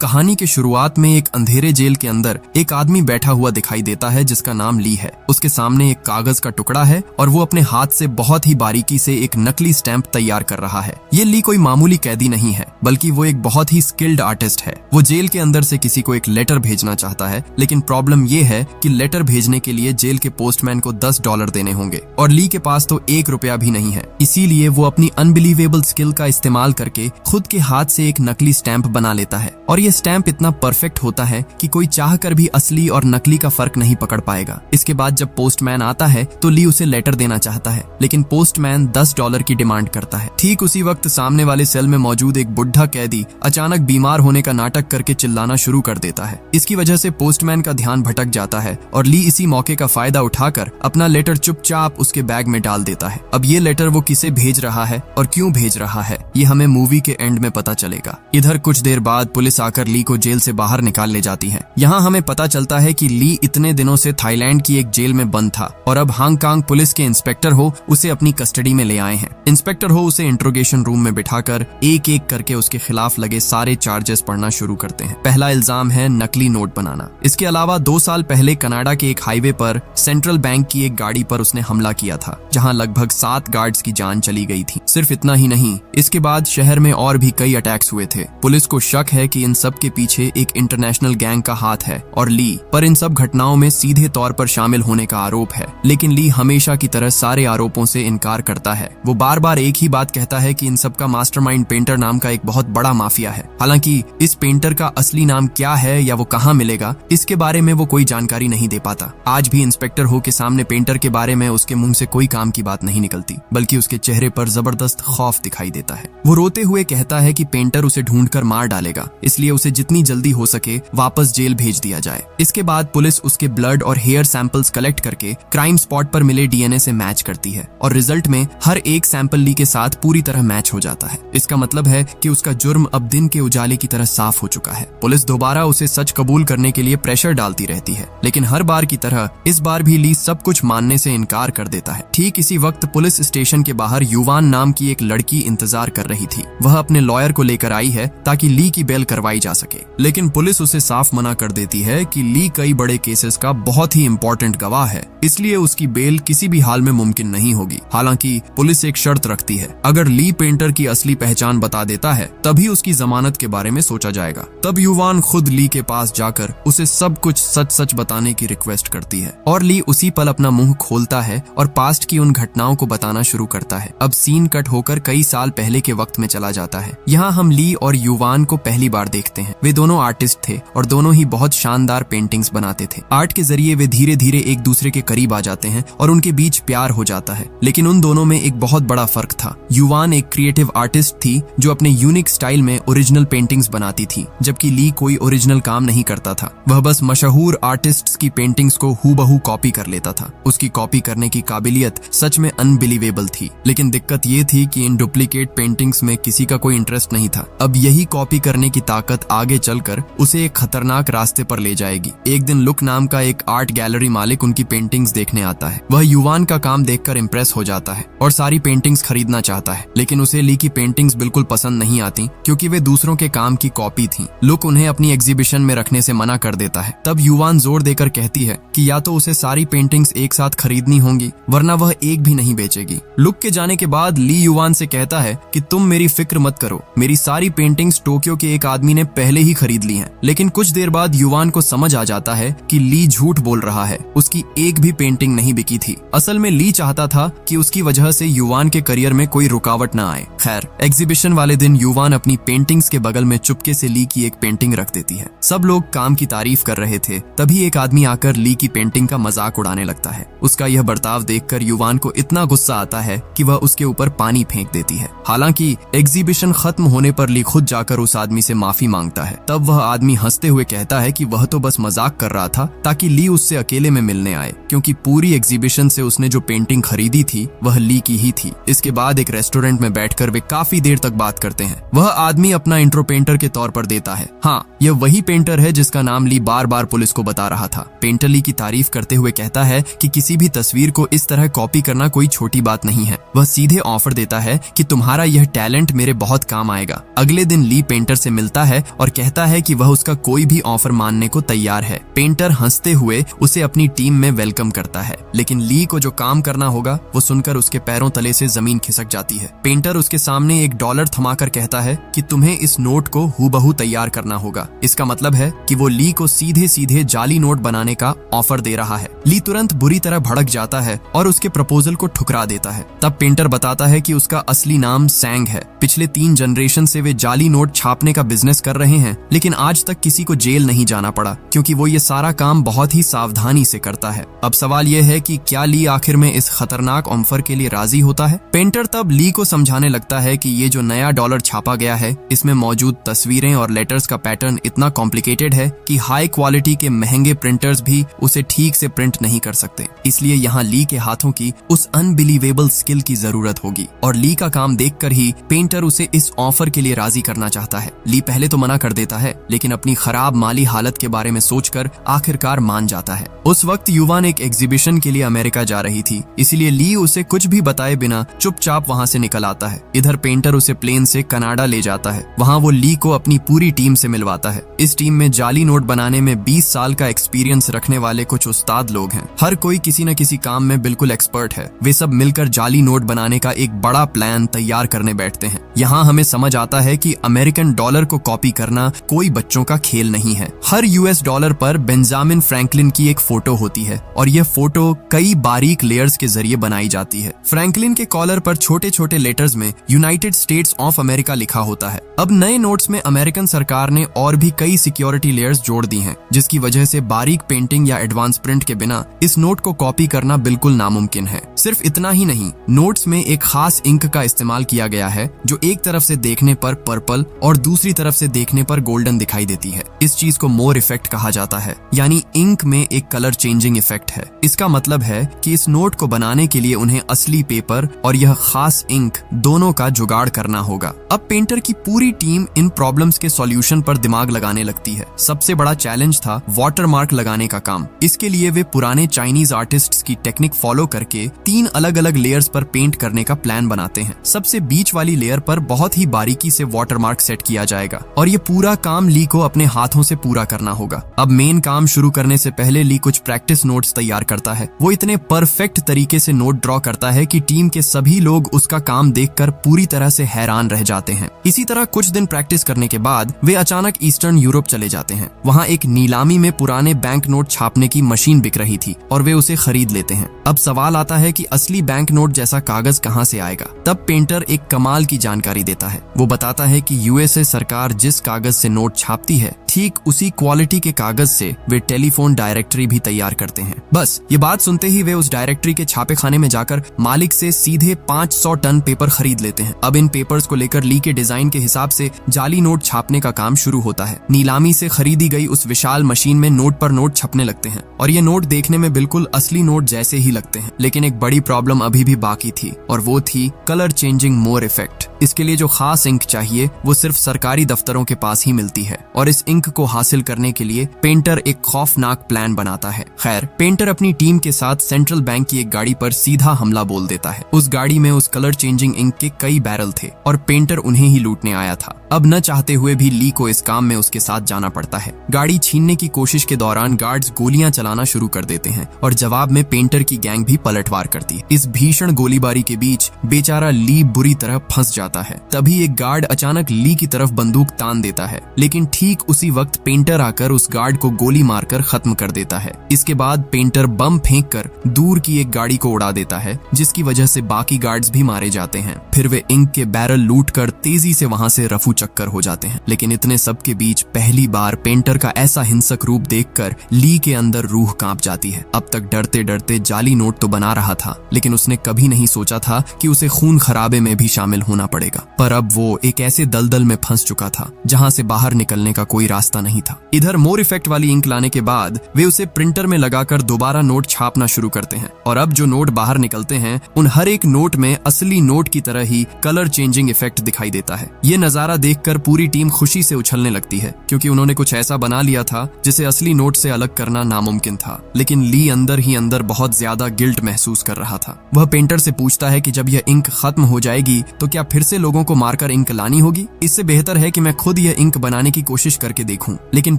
कहानी के शुरुआत में एक अंधेरे जेल के अंदर एक आदमी बैठा हुआ दिखाई देता है जिसका नाम ली है। उसके सामने एक कागज का टुकड़ा है और वो अपने हाथ से बहुत ही बारीकी से एक नकली स्टैंप तैयार कर रहा है। ये ली कोई मामूली कैदी नहीं है, बल्कि वो एक बहुत ही स्किल्ड आर्टिस्ट है। वो जेल के अंदर से किसी को एक लेटर भेजना चाहता है, लेकिन प्रॉब्लम ये है कि लेटर भेजने के लिए जेल के पोस्टमैन को $10 देने होंगे और ली के पास तो $1 भी नहीं है। इसीलिए वो अपनी अनबिलीवेबल स्किल का इस्तेमाल करके खुद के हाथ से एक नकली स्टैंप बना लेता है और ये स्टैंप इतना परफेक्ट होता है कि कोई चाहकर भी असली और नकली का फर्क नहीं पकड़ पाएगा। इसके बाद जब पोस्टमैन आता है तो ली उसे लेटर देना चाहता है, लेकिन पोस्टमैन $10 की डिमांड करता है। ठीक उसी वक्त सामने वाले सेल में मौजूद एक बुढ़ा कैदी अचानक बीमार होने का नाटक करके चिल्लाना शुरू कर देता है। इसकी वजह से पोस्टमैन का ध्यान भटक जाता है और ली इसी मौके का फायदा उठाकर अपना लेटर चुपचाप उसके बैग में डाल देता है। अब ये लेटर वो किसे भेज रहा है और क्यों भेज रहा है, ये हमें मूवी के एंड में पता चलेगा। इधर कुछ देर बाद पुलिस आकर ली को जेल से बाहर निकाल ले जाती है। यहाँ हमें पता चलता है कि ली इतने दिनों से थाईलैंड की एक जेल में बंद था और अब हांगकांग पुलिस के इंस्पेक्टर हो उसे अपनी कस्टडी में ले आए हैं। इंस्पेक्टर हो उसे इंट्रोगेशन रूम में बिठाकर एक एक करके उसके खिलाफ लगे सारे चार्जेस पढ़ना शुरू करते हैं। पहला इल्जाम है नकली नोट बनाना। इसके अलावा 2 साल पहले कनाडा के एक हाईवे पर सेंट्रल बैंक की एक गाड़ी पर उसने हमला किया था, जहाँ लगभग 7 गार्ड्स की जान चली गई थी। सिर्फ इतना ही नहीं, इसके बाद शहर में और भी कई अटैक्स हुए थे। पुलिस को शक है कि इन सब के पीछे एक इंटरनेशनल गैंग का हाथ है और ली पर इन सब घटनाओं में सीधे तौर पर शामिल होने का आरोप है। लेकिन ली हमेशा की तरह सारे आरोपों से इनकार करता है। वो बार बार एक ही बात कहता है कि इन सब का मास्टरमाइंड पेंटर नाम का एक बहुत बड़ा माफिया है। हालांकि इस पेंटर का असली नाम क्या है या वो कहाँ मिलेगा, इसके बारे में वो कोई जानकारी नहीं दे पाता। आज भी इंस्पेक्टर हो के सामने पेंटर के बारे में उसके मुंह से कोई काम की बात नहीं निकलती, बल्कि उसके चेहरे पर जबरदस्त खौफ दिखाई देता है। वो रोते हुए कहता है कि पेंटर उसे ढूंढकर मार डालेगा, इसलिए उसे जितनी जल्दी हो सके वापस जेल भेज दिया जाए। इसके बाद पुलिस उसके ब्लड और हेयर सैंपल्स कलेक्ट करके क्राइम स्पॉट पर मिले डीएनए से मैच करती है और रिजल्ट में हर एक सैंपल ली के साथ पूरी तरह मैच हो जाता है। इसका मतलब है कि उसका जुर्म अब दिन के उजाले की तरह साफ हो चुका है। पुलिस दोबारा उसे सच कबूल करने के लिए प्रेशर डालती रहती है, लेकिन हर बार की तरह इस बार भी ली सब कुछ मानने से इनकार कर देता है। ठीक इसी वक्त पुलिस स्टेशन के बाहर युवान नाम की एक लड़की इंतजार कर रही थी। वह अपने लॉयर को लेकर आई है ताकि ली की बेल करवाई जा सके, लेकिन पुलिस उसे साफ मना कर देती है कि ली कई बड़े केसेस का बहुत ही इंपॉर्टेंट गवाह है, इसलिए उसकी बेल किसी भी हाल में मुमकिन नहीं होगी। हालांकि पुलिस एक शर्त रखती है, अगर ली पेंटर की असली पहचान बता देता है तभी उसकी जमानत के बारे में सोचा जाएगा। तब युवान खुद ली के पास जाकर उसे सब कुछ सच सच बताने की रिक्वेस्ट करती है और ली उसी पल अपना मुंह खोलता है और पास्ट की उन घटनाओं को बताना शुरू करता है। अब सीन कट होकर कई साल पहले के वक्त में चला जाता है। यहाँ हम ली और युवान को पहली बार देखते हैं। वे दोनों आर्टिस्ट थे और दोनों ही बहुत शानदार पेंटिंग्स बनाते थे। आर्ट के जरिए वे धीरे धीरे एक दूसरे के करीब आ जाते हैं और उनके बीच प्यार हो जाता है। लेकिन उन दोनों में एक बहुत बड़ा फर्क था। युवान एक क्रिएटिव आर्टिस्ट थी जो अपने यूनिक स्टाइल में ओरिजिनल पेंटिंग्स बनाती थी, जबकि ली कोई ओरिजिनल काम नहीं करता था। वह बस मशहूर आर्टिस्ट्स की पेंटिंग्स को हूबहू कॉपी कर लेता था। उसकी कॉपी करने की काबिलियत सच में अनबिलीवेबल थी, लेकिन दिक्कत ये थी कि इन डुप्लीकेट पेंटिंग्स में किसी का कोई इंटरेस्ट नहीं था। अब यही कॉपी करने की ताकत आगे चलकर उसे एक खतरनाक रास्ते पर ले जाएगी। एक दिन लुक नाम का एक आर्ट गैलरी मालिक उनकी पेंटिंग्स देखने आता है। वह युवान का काम देखकर इम्प्रेस हो जाता है और सारी पेंटिंग्स खरीदना चाहता है, लेकिन उसे ली की पेंटिंग्स बिल्कुल पसंद नहीं आती क्योंकि वे दूसरों के काम की कॉपी थी। लुक उन्हें अपनी एग्जीबिशन में रखने से मना कर देता है। तब युवान जोर देकर कहती है कि या तो उसे सारी पेंटिंग्स एक साथ खरीदनी होंगी वरना वह एक भी नहीं बेचेगी। लुक के जाने के बाद ली युवान से कहता है कि तुम मेरी फिक्र मत करो, मेरी सारी पेंटिंग्स टोक्यो के एक आदमी ने पहले ही खरीद ली हैं। लेकिन कुछ देर बाद युवान को समझ आ जाता है कि ली झूठ बोल रहा है, उसकी एक भी पेंटिंग नहीं बिकी थी। असल में ली चाहता था कि उसकी वजह से युवान के करियर में कोई रुकावट न आए। खैर, एग्जीबिशन वाले दिन युवान अपनी पेंटिंग्स के बगल में चुपके से ली की एक पेंटिंग रख देती है। सब लोग काम की तारीफ कर रहे थे, तभी एक आदमी आकर ली की पेंटिंग का मजाक उड़ाने लगता है। उसका यह बर्ताव देखकर युवान को इतना गुस्सा आता है कि वह उसके ऊपर पानी फेंक देती है। हालांकि एग्जीबिशन खत्म होने पर ली खुद जाकर उस आदमी से माफी मांगता है। तब वह आदमी हंसते हुए कहता है कि वह तो बस मजाक कर रहा था ताकि ली उससे अकेले में मिलने आए, क्योंकि पूरी एग्जीबिशन से उसने जो पेंटिंग खरीदी थी वह ली की ही थी। इसके बाद एक रेस्टोरेंट में बैठकर वे काफी देर तक बात करते हैं। वह आदमी अपना इंट्रो पेंटर के तौर पर देता है। हाँ, यह वही पेंटर है जिसका नाम ली बार बार पुलिस को बता रहा था। पेंटर ली की तारीफ करते हुए कहता है कि किसी भी तस्वीर को इस तरह कॉपी करना कोई छोटी बात नहीं है। वह सीधे ऑफर देता है कि तुम्हारा यह टैलेंट मेरे बहुत काम आएगा। अगले दिन ली पेंटर से मिलता है और कहता है कि वह उसका कोई भी ऑफर मानने को तैयार है। पेंटर हंसते हुए उसे अपनी टीम में वेलकम करता है, लेकिन ली को जो काम करना होगा वो सुनकर उसके पैरों तले से जमीन खिसक जाती है। पेंटर उसके सामने $1 थमाकर कहता है कि तुम्हें इस नोट को हूबहू तैयार करना होगा। इसका मतलब है कि वो ली को सीधे सीधे जाली नोट बनाने का ऑफर दे रहा है। ली तुरंत बुरी तरह भड़क जाता है और उसके प्रपोजल को ठुकरा देता है। तब पेंटर बताता है कि उसका असली नाम सैंग है। पिछले 3 जनरेशन से वे जाली नोट छापने का बिजनेस कर रहे हैं, लेकिन आज तक किसी को जेल नहीं जाना पड़ा क्योंकि वो ये सारा काम बहुत ही सावधानी से करता है। अब सवाल यह है कि क्या ली आखिर में इस खतरनाक ऑफर के लिए राजी होता है? पेंटर तब ली को समझाने लगता है कि ये जो नया डॉलर छापा गया है इसमें मौजूद तस्वीरें और लेटर्स का पैटर्न इतना कॉम्प्लिकेटेड है कि हाई क्वालिटी के महंगे प्रिंटर्स भी उसे ठीक से प्रिंट नहीं कर सकते। इसलिए यहाँ ली के हाथों की उस अनबिलीवेबल स्किल की जरूरत होगी और ली का काम देखकर ही पेंटर उसे इस ऑफर के लिए राजी करना चाहता है। ली पहले तो मना कर देता है, लेकिन अपनी खराब माली हालत के बारे में सोचकर आखिरकार मान जाता है। उस वक्त युवान एक एग्जीबिशन के लिए अमेरिका जा रही थी, इसीलिए ली उसे कुछ भी बताए बिना चुपचाप वहाँ से निकल आता है। इधर पेंटर उसे प्लेन से कनाडा ले जाता है। वहाँ वो ली को अपनी पूरी टीम से मिलवाता है। इस टीम में जाली नोट बनाने में 20 साल का एक्सपीरियंस रखने वाले कुछ उस्ताद लोग हैं। हर कोई किसी न किसी काम में बिल्कुल एक्सपर्ट है। वे सब मिलकर जाली नोट बनाने का एक बड़ा प्लान तैयार करने बैठते हैं। यहाँ हमें समझ आता है कि अमेरिकन डॉलर को कॉपी करना कोई बच्चों का खेल नहीं है। हर US डॉलर पर बेंजामिन फ्रैंकलिन की एक फोटो होती है और यह फोटो कई बारीक लेयर्स के जरिए बनाई जाती है। फ्रैंकलिन के कॉलर पर छोटे छोटे लेटर्स में यूनाइटेड स्टेट्स ऑफ अमेरिका लिखा होता है। अब नए नोट्स में अमेरिकन सरकार ने और भी कई सिक्योरिटी लेयर्स जोड़ दी हैं, जिसकी वजह से बारीक पेंटिंग या एडवांस प्रिंट के बिना इस नोट को कॉपी करना बिल्कुल नामुमकिन है। सिर्फ इतना ही नहीं, नोट्स में एक खास इंक का इस्तेमाल किया गया है जो एक तरफ से देखने पर पर्पल और दूसरी तरफ से देखने पर गोल्डन दिखाई देती है। इस चीज को मोर इफेक्ट कहा जाता है, यानी इंक में एक कलर चेंजिंग इफेक्ट है। इसका मतलब है कि इस नोट को बनाने के लिए उन्हें असली पेपर और यह खास इंक दोनों का जुगाड़ करना होगा। अब पेंटर की पूरी टीम इन प्रॉब्लम्स के सॉल्यूशन पर दिमाग लगाने लगती है। सबसे बड़ा चैलेंज था वाटरमार्क लगाने का काम। इसके लिए वे पुराने चाइनीज आर्टिस्ट्स की टेक्निक फॉलो करके 3 अलग अलग लेयर्स पर पेंट करने का प्लान बनाते हैं। सबसे बीच वाली लेयर पर बहुत ही बारीकी से वाटरमार्क सेट किया जाएगा और ये पूरा काम ली को अपने हाथों से पूरा करना होगा। अब मेन काम शुरू करने से पहले ली कुछ प्रैक्टिस नोट्स तैयार करता है। वो इतने परफेक्ट तरीके से नोट ड्रॉ करता है कि टीम के सभी लोग उसका काम देखकर पूरी तरह से हैरान रह जाते हैं। इसी तरह कुछ दिन प्रैक्टिस करने के बाद वे अचानक ईस्टर्न यूरोप चले जाते हैं। वहाँ एक नीलामी में पुराने बैंक नोट छापने की मशीन बिक रही थी और वे उसे खरीद लेते हैं। अब सवाल आता है कि असली बैंक नोट जैसा कागज कहाँ से आएगा। तब पेंटर एक कमाल की जानकारी देता है। वो बताता है कि USA सरकार जिस कागज से नोट छापती है, ठीक उसी क्वालिटी के कागज से वे टेलीफोन डायरेक्टरी भी तैयार करते हैं। बस ये बात सुनते ही वे उस डायरेक्टरी के छापे खाने में जाकर मालिक से सीधे 500 टन पेपर खरीद लेते हैं। अब इन पेपर्स को लेकर ली के डिजाइन के हिसाब से जाली नोट छापने का काम शुरू होता है। नीलामी से खरीदी गई उस विशाल मशीन में नोट पर नोट छपने लगते हैं और ये नोट देखने में बिल्कुल असली नोट जैसे ही लगते हैं। लेकिन एक बड़ी प्रॉब्लम अभी भी बाकी थी और वो थी कलर चेंजिंग मोर इफेक्ट। इसके लिए जो खास इंक चाहिए वो सिर्फ सरकारी दफ्तरों के पास ही मिलती है और इस इंक को हासिल करने के लिए पेंटर एक खौफनाक प्लान बनाता है। खैर, पेंटर अपनी टीम के साथ सेंट्रल बैंक की एक गाड़ी पर सीधा हमला बोल देता है। उस गाड़ी में उस कलर चेंजिंग इंक के कई बैरल थे और पेंटर उन्हें ही लूटने आया था। अब न चाहते हुए भी ली को इस काम में उसके साथ जाना पड़ता है। गाड़ी छीनने की कोशिश के दौरान गार्ड्स गोलियां चलाना शुरू कर देते हैं और जवाब में पेंटर की गैंग भी पलटवार करती है। इस भीषण गोलीबारी के बीच बेचारा ली बुरी तरह फंस जाता है। तभी एक गार्ड अचानक ली की तरफ बंदूक तान देता है, लेकिन ठीक उसी वक्त पेंटर आकर उस गार्ड को गोली मारकर खत्म कर देता है। इसके बाद पेंटर बम फेंककर दूर की एक गाड़ी को उड़ा देता है, जिसकी वजह से बाकी गार्ड्स भी मारे जाते हैं। फिर वे इंक के बैरल लूटकर तेजी से वहां से रफू चक्कर हो जाते हैं। लेकिन इतने सब के बीच पहली बार पेंटर का ऐसा हिंसक रूप देखकर ली के अंदर रूह कांप जाती है। अब तक डरते डरते जाली नोट तो बना रहा था, लेकिन उसने कभी नहीं सोचा था कि उसे खून खराबे में भी शामिल होना पड़ेगा। पर अब वो एक ऐसे दलदल में फंस चुका था जहां से बाहर निकलने का कोई रास्ता नहीं था। इधर मोर इफेक्ट वाली इंक लाने के बाद वे उसे प्रिंटर में लगाकर दोबारा नोट छापना शुरू करते हैं और अब जो नोट बाहर निकलते हैं उन हर एक नोट में असली नोट की तरह ही कलर चेंजिंग इफेक्ट दिखाई देता है। ये नजारा देखकर पूरी टीम खुशी से उछलने लगती है, क्योंकि उन्होंने कुछ ऐसा बना लिया था जिसे असली नोट से अलग करना नामुमकिन था। लेकिन ली अंदर ही अंदर बहुत ज्यादा गिल्ट महसूस कर रहा था। वह पेंटर से पूछता है कि जब यह इंक खत्म हो जाएगी तो क्या फिर से लोगों को मारकर इंक लानी होगी? इससे बेहतर है कि मैं खुद यह इंक बनाने की कोशिश करके देखूं, लेकिन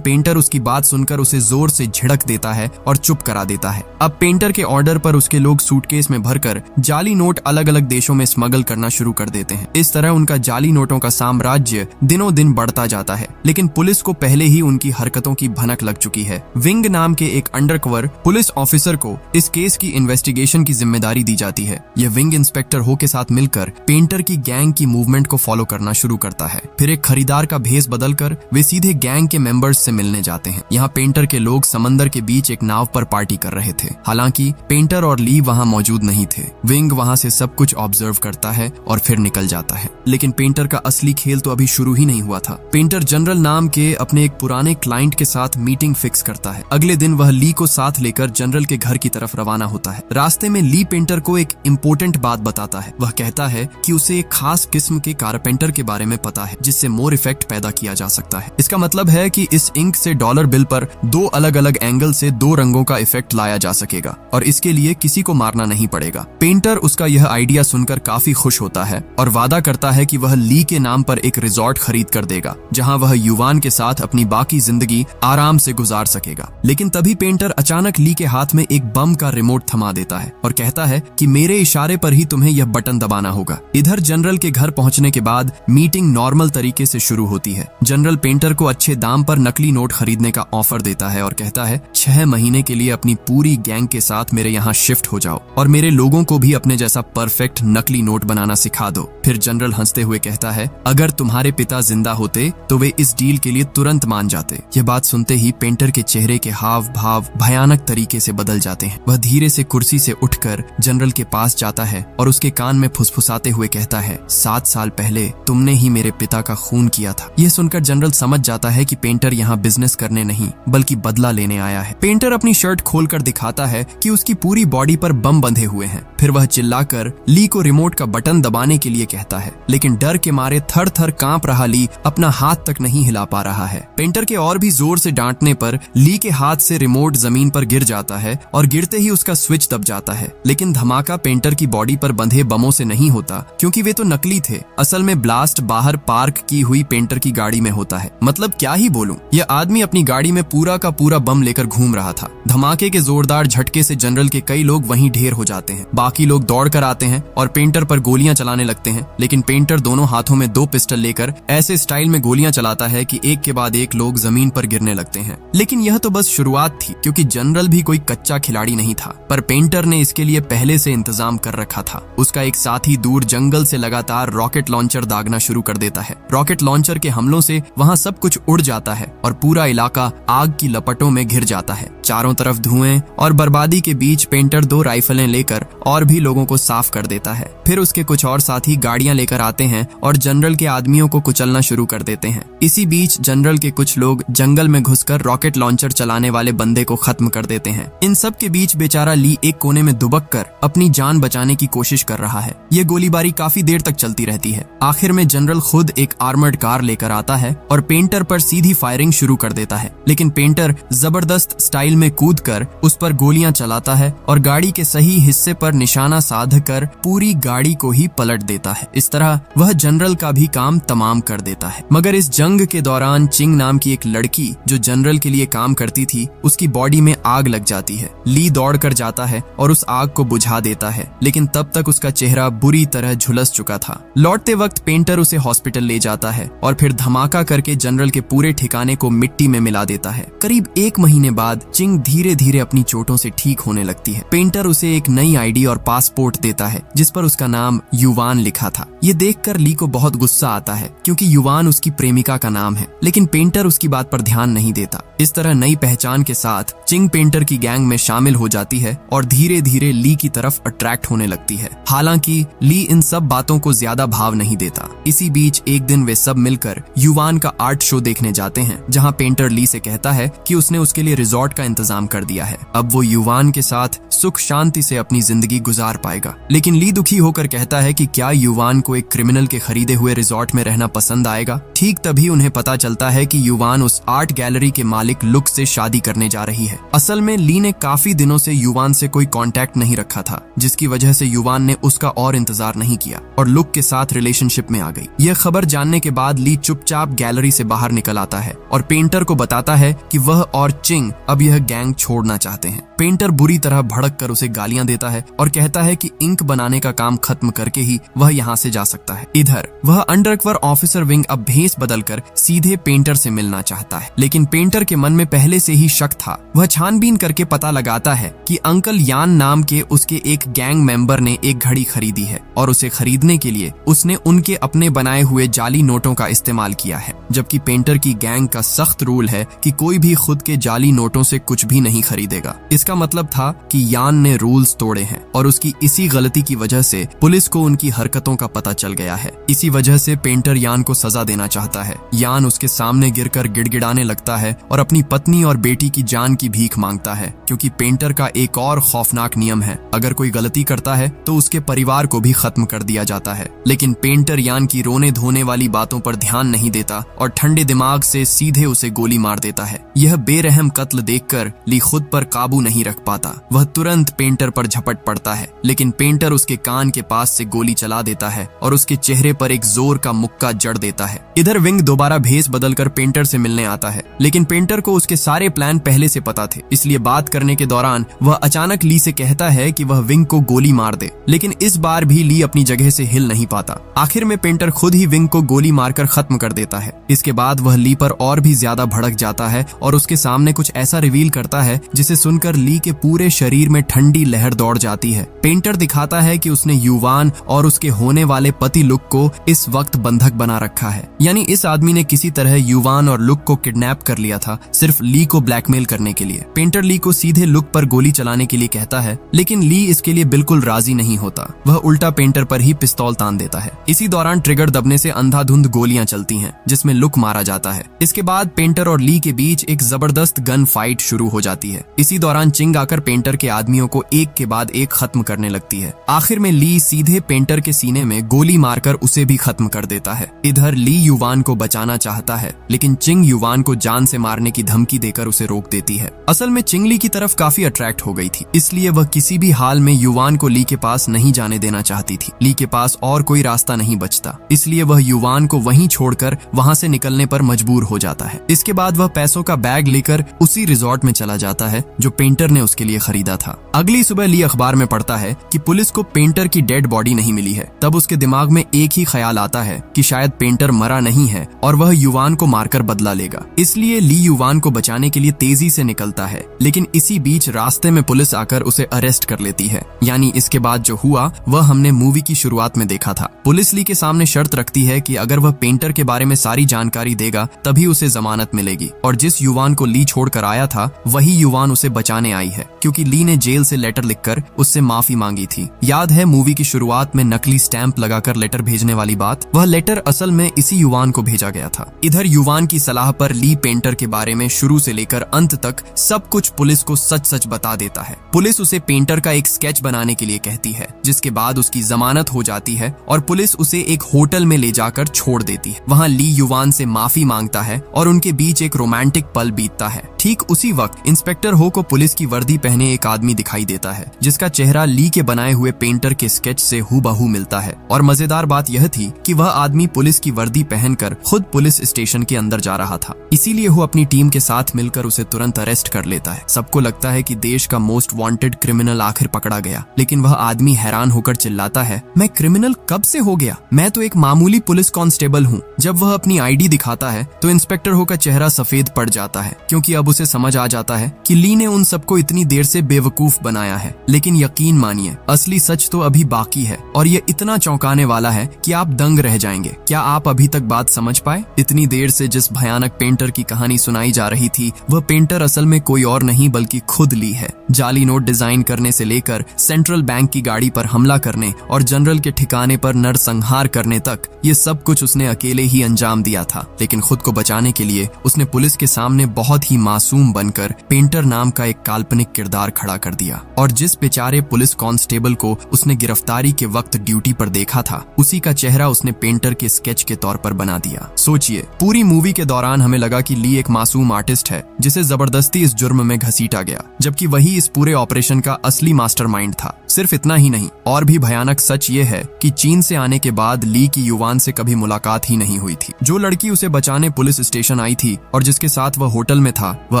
पेंटर उसकी बात सुनकर उसे जोर से झिड़क देता है और चुप करा देता है। अब पेंटर के ऑर्डर पर उसके लोग सूटकेस में भरकर जाली नोट अलग अलग देशों में स्मगल करना शुरू कर देते हैं। इस तरह उनका जाली नोटों का साम्राज्य दिनों दिन बढ़ता जाता है, लेकिन पुलिस को पहले ही उनकी हरकतों की भनक लग चुकी है। विंग नाम के एक अंडरकवर पुलिस ऑफिसर को इस केस की इन्वेस्टिगेशन की जिम्मेदारी दी जाती है। यह विंग इंस्पेक्टर हो के साथ मिलकर पेंटर की गैंग की मूवमेंट को फॉलो करना शुरू करता है। फिर एक खरीदार का भेस बदलकर वे सीधे गैंग के मेंबर्स से मिलने जाते हैं। यहाँ पेंटर के लोग समंदर के बीच एक नाव पर पार्टी कर रहे थे। हालांकि पेंटर और ली वहाँ मौजूद नहीं थे। विंग वहाँ से सब कुछ ऑब्जर्व करता है और फिर निकल जाता है, लेकिन पेंटर का असली खेल तो अभी शुरू ही नहीं हुआ था। पेंटर जनरल नाम के अपने एक पुराने क्लाइंट के साथ मीटिंग फिक्स करता है। अगले दिन वह ली को साथ लेकर जनरल के घर की तरफ रवाना होता है। रास्ते में ली पेंटर को एक इम्पोर्टेंट बात बताता है। वह कहता है कि उसे एक खास किस्म के कारपेंटर के बारे में पता है जिससे मोर इफेक्ट पैदा किया जा सकता है। इसका मतलब है कि इस इंक से डॉलर बिल पर दो अलग अलग एंगल से दो रंगों का इफेक्ट लाया जा सकेगा और इसके लिए किसी को मारना नहीं पड़ेगा। पेंटर उसका यह आइडिया सुनकर काफी खुश होता है और वादा करता है कि वह ली के नाम पर एक रिजॉर्ट खरीद कर देगा, जहां वह युवान के साथ अपनी बाकी जिंदगी आराम से गुजार सकेगा। लेकिन तभी पेंटर अचानक ली के हाथ में एक बम का रिमोट थमा देता है और कहता है कि मेरे इशारे पर ही तुम्हें यह बटन दबाना होगा। इधर जनरल के घर पहुंचने के बाद मीटिंग नॉर्मल तरीके से शुरू होती है। जनरल पेंटर को अच्छे दाम पर नकली नोट खरीदने का ऑफर देता है और कहता है 6 महीने के लिए अपनी पूरी गैंग के साथ मेरे यहाँ शिफ्ट हो जाओ और मेरे लोगों को भी अपने जैसा परफेक्ट नकली नोट बनाना सिखा दो। फिर जनरल हंसते हुए कहता है अगर तुम्हारे पिता जिंदा होते तो वे इस डील के लिए तुरंत मान जाते। यह बात सुनते ही पेंटर के चेहरे के हाव भाव भयानक तरीके से बदल जाते हैं। वह धीरे से कुर्सी से उठकर जनरल के पास जाता है और उसके कान में फुसफुसाते हुए कहता है 7 साल पहले तुमने ही मेरे पिता का खून किया था। यह सुनकर जनरल समझ जाता है कि पेंटर यहाँ बिजनेस करने नहीं बल्कि बदला लेने आया है। पेंटर अपनी शर्ट खोलकर दिखाता है कि उसकी पूरी बॉडी पर बम बंधे हुए हैं। फिर वह चिल्लाकर ली को रिमोट का बटन दबाने के लिए कहता है, लेकिन डर के मारे थर थर कांप रहा ली अपना हाथ तक नहीं हिला पा रहा है। पेंटर के और भी जोर से डांटने पर ली के हाथ से रिमोट जमीन पर गिर जाता है और गिरते ही उसका स्विच दब जाता है। लेकिन धमाका पेंटर की बॉडी पर बंधे बमों से नहीं होता, क्योंकि वे तो नकली थे। असल में ब्लास्ट बाहर पार्क की हुई पेंटर की गाड़ी में होता है। मतलब क्या ही बोलूं, यह आदमी अपनी गाड़ी में पूरा का पूरा बम लेकर घूम रहा था। धमाके के जोरदार झटके से जनरल के कई लोग वहीं ढेर हो जाते हैं। बाकी लोग दौड़ कर आते हैं और पेंटर पर गोलियां चलाने लगते हैं, लेकिन पेंटर दोनों हाथों में 2 पिस्टल लेकर ऐसे स्टाइल में गोलियां चलाता है कि एक के बाद एक लोग जमीन पर गिरने लगते हैं। लेकिन यह तो बस शुरुआत थी, क्योंकि जनरल भी कोई कच्चा खिलाड़ी नहीं था, पर पेंटर ने इसके लिए पहले से इंतजाम कर रखा था। उसका एक साथी दूर जंगल से लगातार रॉकेट लॉन्चर दागना शुरू कर देता है। रॉकेट लॉन्चर के हमलों से वहां सब कुछ उड़ जाता है और पूरा इलाका आग की लपटों में घिर जाता है। चारों तरफ धुएं और बर्बादी के बीच पेंटर 2 राइफलें लेकर और भी लोगों को साफ कर देता है। फिर उसके कुछ और साथी गाड़ियां लेकर आते हैं और जनरल के आदमियों को कुचलना शुरू कर देते हैं। इसी बीच जनरल के कुछ लोग जंगल में घुसकर रॉकेट लॉन्चर चलाने वाले बंदे को खत्म कर देते हैं। इन सब के बीच बेचारा ली एक कोने में दुबक कर अपनी जान बचाने की कोशिश कर रहा है। ये गोलीबारी काफी देर तक चलती रहती है। आखिर में जनरल खुद एक आर्मर्ड कार लेकर आता है और पेंटर पर सीधी फायरिंग शुरू कर देता है, लेकिन पेंटर जबरदस्त स्टाइल में कूदकर उस पर गोलियां चलाता है और गाड़ी के सही हिस्से पर निशाना साध कर पूरी गाड़ी को ही पलट देता है। इस तरह वह जनरल का भी काम तमाम कर देता है। मगर इस जंग के दौरान चिंग नाम की एक लड़की जो जनरल के लिए काम करती थी, उसकी बॉडी में आग लग जाती है। ली दौड़ कर जाता है और उस आग को बुझा देता है, लेकिन तब तक उसका चेहरा बुरी तरह झुलस चुका था। लौटते वक्त पेंटर उसे हॉस्पिटल ले जाता है और फिर धमाका करके जनरल के पूरे ठिकाने को मिट्टी में मिला देता है। करीब 1 महीने बाद चिंग धीरे धीरे अपनी चोटों से ठीक होने लगती है। पेंटर उसे एक नई आईडी और पासपोर्ट देता है जिस पर उसका नाम युवान लिखा था। ये देखकर ली को बहुत गुस्सा आता है, क्योंकि युवान उसकी प्रेमिका का नाम है, लेकिन पेंटर उसकी बात पर ध्यान नहीं देता। इस तरह नई पहचान के साथ चिंग पेंटर की गैंग में शामिल हो जाती है और धीरे धीरे ली की तरफ अट्रैक्ट होने लगती है। हालांकि ली इन सब बातों को ज्यादा भाव नहीं देता। इसी बीच एक दिन वे सब मिलकर युवान का आर्ट शो देखने जाते हैं, जहां पेंटर ली से कहता है कि उसने उसके लिए रिजॉर्ट का इंतजाम कर दिया है। अब वो युवान के साथ सुख शांति से अपनी जिंदगी गुजार पाएगा। लेकिन ली दुखी होकर कहता है कि क्या युवान को एक क्रिमिनल के खरीदे हुए रिजॉर्ट में रहना पसंद आएगा। ठीक तभी उन्हें पता चलता है कि युवान उस आर्ट गैलरी के मालिक लुक से शादी करने जा रही है। असल में ली ने काफी दिनों से युवान से कोई कांटेक्ट नहीं रखा था, जिसकी वजह से युवान ने उसका और इंतजार नहीं किया और लुक के साथ रिलेशनशिप में आ गई। यह खबर जानने के बाद ली चुपचाप गैलरी से बाहर निकल आता है और पेंटर को बताता है कि वह और चिंग अब यह गैंग छोड़ना चाहते हैं। पेंटर बुरी तरह भड़क कर उसे गालियां देता है और कहता है कि इंक बनाने का काम खत्म करके ही वह यहाँ से जा सकता है। इधर वह अंडरकवर ऑफिसर विंग अब भेस बदलकर सीधे पेंटर से मिलना चाहता है, लेकिन पेंटर के मन में पहले से ही शक था। वह छानबीन करके पता लगाता है कि अंकल यान नाम के उसके एक गैंग मेंबर ने एक घड़ी खरीदी है और उसे खरीदने के लिए उसने उनके अपने बनाए हुए जाली नोटों का इस्तेमाल किया है, जबकि पेंटर की गैंग का सख्त रूल है कि कोई भी खुद के जाली नोटों से कुछ भी नहीं खरीदेगा। इसका मतलब था कि यान ने रूल्स तोड़े हैं और उसकी इसी गलती की वजह से पुलिस को उनकी हरकतों का पता चल गया है। इसी वजह से पेंटर यान को सजा देना चाहता है। यान उसके सामने गिरकर गिड़गिड़ाने लगता है और अपनी पत्नी और बेटी की जान की भीख मांगता है, क्योंकि पेंटर का एक और खौफनाक नियम है, अगर कोई गलती करता है तो उसके परिवार को भी खत्म कर दिया जाता है। लेकिन पेंटर यान की रोने धोने वाली बातों पर ध्यान नहीं देता और ठंडे दिमाग से सीधे उसे गोली मार देता है। यह बेरहम कत्ल देखकर ली खुद पर काबू नहीं रख पाता। वह तुरंत पेंटर पर झपट पड़ता है, लेकिन पेंटर उसके कान के पास से गोली चला देता है और उसके चेहरे पर एक जोर का मुक्का जड़ देता है। इधर विंग दोबारा भेस बदलकर पेंटर से मिलने आता है, लेकिन पेंटर को उसके सारे प्लान पहले से पता थे, इसलिए बात करने के दौरान वह अचानक ली से कहता है कि वह विंग को गोली मार दे। लेकिन इस बार भी ली अपनी जगह से हिल नहीं पाता। आखिर में पेंटर खुद ही विंग को गोली मारकर खत्म कर देता है। इसके बाद वह ली पर और भी ज्यादा भड़क जाता है और उसके सामने कुछ ऐसा रिवील करता है जिसे सुनकर ली के पूरे शरीर में ठंडी लहर दौड़ जाती है। पेंटर दिखाता है कि उसने युवान और उसके होने वाले पति लुक को इस वक्त बंधक बना रखा है, यानी इस आदमी ने किसी तरह युवान और लुक को किडनैप कर लिया था, सिर्फ ली को ब्लैकमेल करने के लिए। पेंटर ली को सीधे लुक पर गोली चलाने के लिए कहता है, लेकिन ली इसके लिए बिल्कुल राजी नहीं होता। वह उल्टा पेंटर पर ही पिस्तौल तान देता है। इसी दौरान ट्रिगर दबने से अंधाधुंध गोलियां चलती हैं, जिसमें लुक मारा जाता है। इसके बाद पेंटर और ली के बीच एक जबरदस्त गन फाइट शुरू हो जाती है। इसी दौरान चिंग आकर पेंटर के आदमियों को एक के बाद एक खत्म करने लगती है। आखिर में ली सीधे पेंटर के सीने में गोली मारकर उसे भी खत्म कर देता है। इधर ली युवान को बचाना चाहता है, लेकिन चिंग युवान को जान से मारने की धमकी देकर उसे रोक देती है। असल में चिंग ली की तरफ काफी अट्रैक्ट हो गई थी, इसलिए वह किसी भी हाल में युवान को ली के पास नहीं जाने देना चाहती थी। ली के पास और कोई रास्ता नहीं बचता, इसलिए वह युवान को वहीं छोड़कर वहां से निकलने पर मजबूर हो जाता है। इसके बाद वह पैसों का बैग लेकर उसी रिजॉर्ट में चला जाता है जो पेंटर ने उसके लिए खरीदा था। अगली सुबह ली अखबार में पढ़ता है कि पुलिस को पेंटर की डेड बॉडी नहीं मिली है। तब उसके दिमाग में एक ही ख्याल आता है कि शायद पेंटर मरा नहीं है और वह युवान को मारकर बदला लेगा। इसलिए ली युवान को बचाने के लिए तेजी से निकलता है, लेकिन इसी बीच रास्ते में पुलिस आकर उसे अरेस्ट कर लेती है। यानी इसके बाद जो हुआ वह हमने मूवी की शुरुआत में देखा था। पुलिस ली के सामने शर्त रखती है कि अगर वह पेंटर के बारे में सारी जानकारी देगा तभी उसे जमानत मिलेगी, और जिस युवान को ली छोड़कर आया था वही युवान उसे बचाने आई है, क्योंकि ली ने जेल से लेटर लिखकर उससे माफी मांगी थी। याद है मूवी की शुरुआत में नकली स्टैंप लगाकर लेटर भेजने वाली बात? वह लेटर असल में इसी युवान को भेजा गया था। इधर युवान की सलाह पर ली पेंटर के बारे में शुरू से लेकर अंत तक सब कुछ पुलिस को सच सच बता देता है। पुलिस उसे पेंटर का एक स्केच बनाने के लिए कहती है, जिसके बाद उसकी जमानत हो जाती है और पुलिस उसे एक होटल में ले जाकर छोड़ देती है। वहाँ ली युवान से माफी मांगता है और उनके बीच एक रोमांटिक पल बीतता है। ठीक उसी वक्त इंस्पेक्टर हो को पुलिस की वर्दी पहने एक आदमी दिखाई देता है, जिसका चेहरा ली के बनाए हुए पेंटर के स्केच से हूबहू मिलता है। और मजेदार बात यह थी कि वह आदमी पुलिस की वर्दी पहनकर खुद पुलिस स्टेशन के अंदर जा रहा था, इसीलिए वो अपनी टीम के साथ मिलकर उसे तुरंत अरेस्ट कर लेता है। सबको लगता है कि देश का मोस्ट वांटेड क्रिमिनल आखिर पकड़ा गया, लेकिन वह आदमी हैरान होकर चिल्लाता है, मैं क्रिमिनल कब से हो गया? मैं तो एक मामूली पुलिस कांस्टेबल हूँ। जब वह अपनी आईडी दिखाता है तो इंस्पेक्टर हो का चेहरा सफेद पड़ जाता है, क्योंकि अब उसे समझ आ जाता है कि ली ने उन सबको इतनी देर से बेवकूफ बनाया है। लेकिन यकीन मानिए, असली सच तो अभी बाकी है और ये इतना चौंकाने वाला है कि आप दंग रह जाएंगे। क्या आप अभी तक बात समझ पाए? इतनी देर से जिस भयानक पेंटर की कहानी सुनाई जा रही थी, वह पेंटर असल में कोई और नहीं बल्कि खुद ली है, जाली नोट डिजाइन करने से लेकर सेंट्रल बैंक की गाड़ी पर हमला करने और जनरल के ठिकाने पर नरसंहार करने तक ये सब कुछ उसने अकेले ही अंजाम दिया था। लेकिन खुद को बचाने के लिए उसने पुलिस के सामने बहुत ही मासूम बनकर पेंटर नाम का एक काल्पनिक किरदार खड़ा कर दिया और जिस बेचारे पुलिस कांस्टेबल को उसने गिरफ्तारी के वक्त ड्यूटी पर देखा था उसी का चेहरा उसने पेंटर के स्केच के तौर पर बना दिया। सोचिए, पूरी मूवी के दौरान हमें लगा कि ली एक मासूम आर्टिस्ट है जिसे जबरदस्ती इस जुर्म में घसीटा गया, जबकि वही इस पूरे ऑपरेशन का असली मास्टरमाइंड था। सिर्फ इतना ही नहीं, और भी भयानक सच ये है कि चीन से आने के बाद ली की युवान से कभी मुलाकात ही नहीं हुई थी। जो लड़की उसे बचाने पुलिस स्टेशन आई थी और जिसके साथ वह होटल में था, वह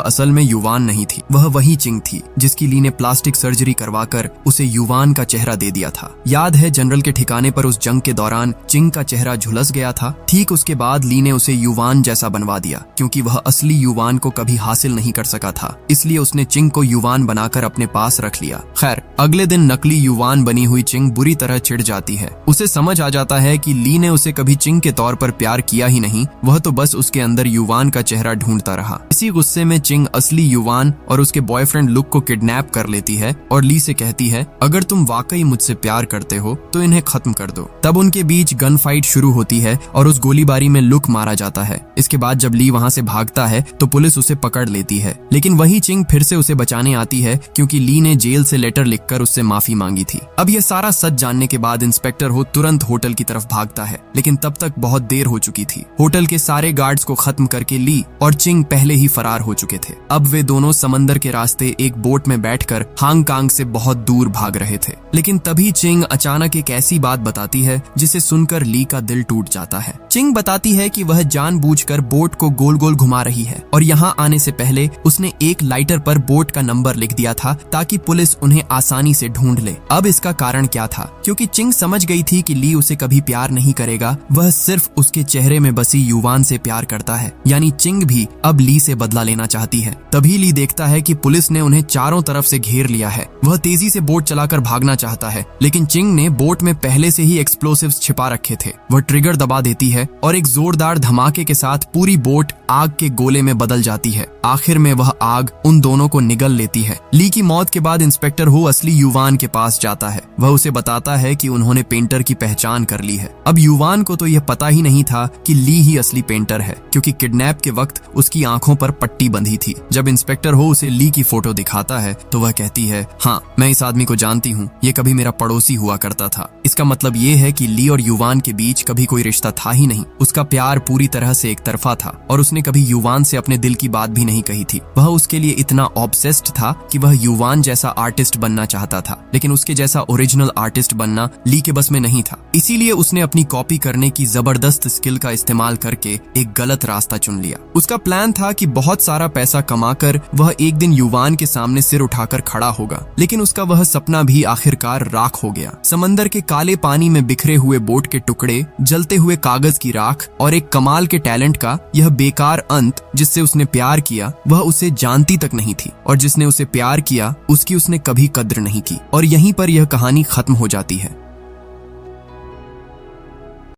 असल में युवान नहीं थी, वह वही चिंग थी जिसकी ली ने प्लास्टिक सर्जरी करवाकर उसे युवान का चेहरा दे दिया था। याद है, जनरल के ठिकाने पर उस जंग के दौरान चिंग का चेहरा झुलस गया था। ठीक उसके बाद ली ने उसे युवान जैसा बनवा दिया, क्योंकि वह असली युवान को कभी हासिल नहीं कर सका था, इसलिए उसने चिंग को युवान बनाकर अपने पास रख लिया। खैर, अगले दिन नकली युवान बनी हुई चिंग बुरी तरह चिढ़ जाती है। उसे समझ आ जाता है कि ली ने उसे कभी चिंग के तौर पर प्यार किया ही नहीं, वह तो बस उसके अंदर युवान का चेहरा ढूंढता रहा। इसी गुस्से में चिंग असली युवान और उसके बॉयफ्रेंड लुक को किडनैप कर लेती है और ली से कहती है, अगर तुम वाकई मुझसे प्यार करते हो तो इन्हें खत्म कर दो। तब उनके बीच गन फाइट शुरू होती है और उस गोलीबारी में लुक मारा जाता है। इसके बाद जब ली वहां से भागता है तो पुलिस उसे पकड़ लेती है, लेकिन वही चिंग फिर से उसे बचाने आती है क्योंकि ली ने जेल से लेटर लिखकर उससे माफी मांगी थी। अब यह सारा सच जानने के बाद इंस्पेक्टर हो तुरंत होटल की तरफ भागता है, लेकिन तब तक बहुत देर हो चुकी थी। होटल के सारे गार्ड्स को खत्म करके ली और चिंग पहले ही फरार हो चुके थे। अब वे दोनों समंदर के रास्ते एक बोट में बैठकर हांगकांग से बहुत दूर भाग रहे थे। लेकिन तभी चिंग अचानक एक ऐसी बात बताती है जिसे सुनकर ली का दिल टूट जाता है। चिंग बताती है कि वह जानबूझकर बोट को गोल गोल घुमा रही है और यहाँ आने से पहले उसने एक लाइटर पर बोट का नंबर लिख दिया था ताकि पुलिस उन्हें आसानी से ढूंढ ले। अब इसका कारण क्या था? क्योंकि चिंग समझ गई थी कि ली उसे कभी प्यार नहीं करेगा, वह सिर्फ उसके चेहरे में बसी युवान से प्यार करता है। यानी चिंग भी अब ली से बदला लेना चाहती है। तभी ली देखता है कि पुलिस ने उन्हें चारों तरफ से घेर लिया है। वह तेजी से बोट चलाकर भागना चाहता है, लेकिन चिंग ने बोट में पहले से ही एक्सप्लोसिव्स छिपा रखे थे। वह ट्रिगर दबा देती है और एक जोरदार धमाके के साथ पूरी बोट आग के गोले में बदल जाती है। आखिर में वह आग उन दोनों को निगल लेती है। ली की मौत के बाद इंस्पेक्टर हो असली युवान के पास जाता है। वह उसे बताता है कि उन्होंने पेंटर की पहचान कर ली है। अब युवान को तो यह पता ही नहीं था कि ली ही असली पेंटर है, क्योंकि किडनैप के वक्त उसकी आंखों पर पट्टी बंधी थी। जब इंस्पेक्टर हो उसे ली की फोटो दिखाता है तो वह कहती है, हाँ, मैं इस आदमी को जानती हूँ, ये कभी मेरा पड़ोसी हुआ करता था। इसका मतलब ये है कि ली और युवान के बीच कभी कोई रिश्ता था ही नहीं। उसका प्यार पूरी तरह से एक तरफा था और उसने कभी युवान से अपने दिल की बात भी नहीं कही थी। वह उसके लिए इतना ऑब्सेस्ड था कि वह युवान जैसा आर्टिस्ट बनना चाहता था, लेकिन उसके जैसा ओरिजिनल आर्टिस्ट बनना ली के बस में नहीं था। इसीलिए उसने अपनी कॉपी करने की जबरदस्त स्किल का इस्तेमाल करके एक गलत रास्ता चुन लिया। उसका प्लान था कि बहुत सारा पैसा कमाकर वह एक दिन युवान के सामने सिर उठाकर खड़ा होगा, लेकिन उसका वह सपना भी आखिरकार राख हो गया। समंदर के काले पानी में बिखरे हुए बोट के टुकड़े, जलते हुए कागज की राख और एक कमाल के टैलेंट का यह बेकार अंत जिससे उसने प्यार किया, वह उसे जानती तक नहीं थी, और जिसने उसे प्यार किया उसकी उसने कभी कद्र नहीं की। और यहीं पर यह कहानी खत्म हो जाती है।